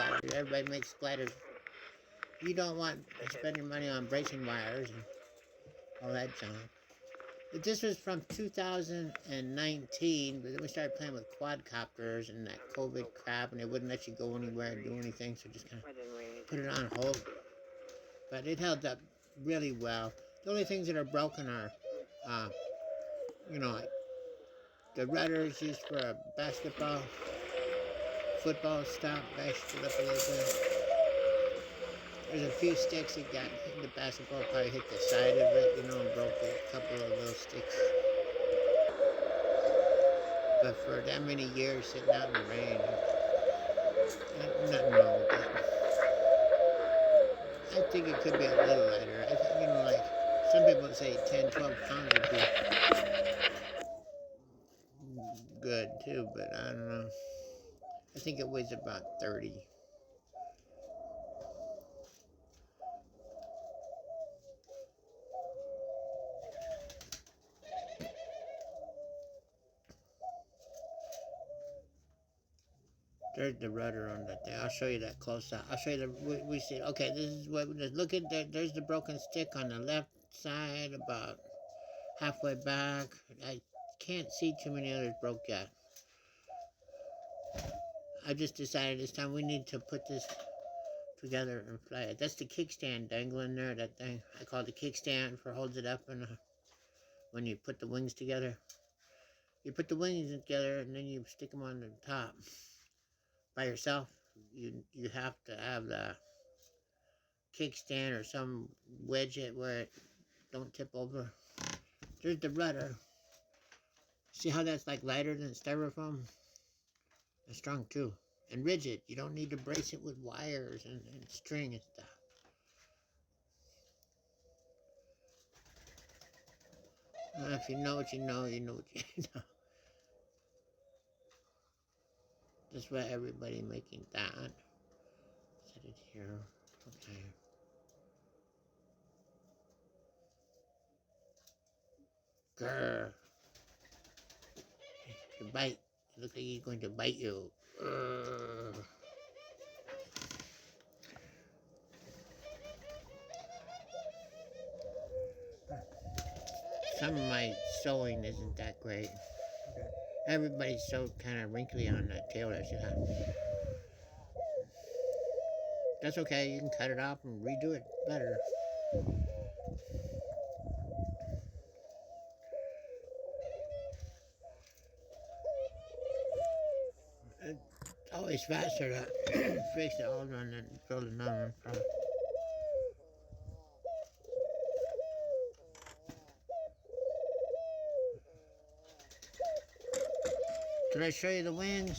splatters. Everybody makes splatters. You don't want to spend your money on bracing wires and all that junk. But this was from 2019, but then we started playing with quadcopters and that COVID crap, and they wouldn't let you go anywhere and do anything, so just kind of put it on hold. But it held up really well. The only things that are broken are, like the rudders used for a basketball, football stop, bashed it up a little bit. There's a few sticks that got hit. The basketball probably hit the side of it, and broke a couple of those sticks. But for that many years sitting out in the rain, nothing wrong with that. I think it could be a little lighter. I think, like some people say 10, 12 pounds would be good too, but I don't know. I think it weighs about 30. There's the rudder on that thing. I'll show you that close up. I'll show you we see. Okay, this is what. Look at that. There's the broken stick on the left side, about halfway back. I can't see too many others broke yet. I just decided this time we need to put this together and fly it. That's the kickstand dangling there. That thing I call it the kickstand for holds it up, and when you put the wings together, you put the wings together and then you stick them on the top. By yourself, you have to have the kickstand or some wedge it where it don't tip over. There's the rudder. See how that's like lighter than styrofoam? It's strong too. And rigid. You don't need to brace it with wires and string and stuff. If you know what you know, you know what you know. That's why everybody making that. Set it here. Okay. Grr. To bite. It looks like he's going to bite you. Some of my sewing isn't that great. Okay. Everybody's so kind of wrinkly on that tail there. That's okay. You can cut it off and redo it better. It's always faster to fix the old one than build another one. Did I show you the wings?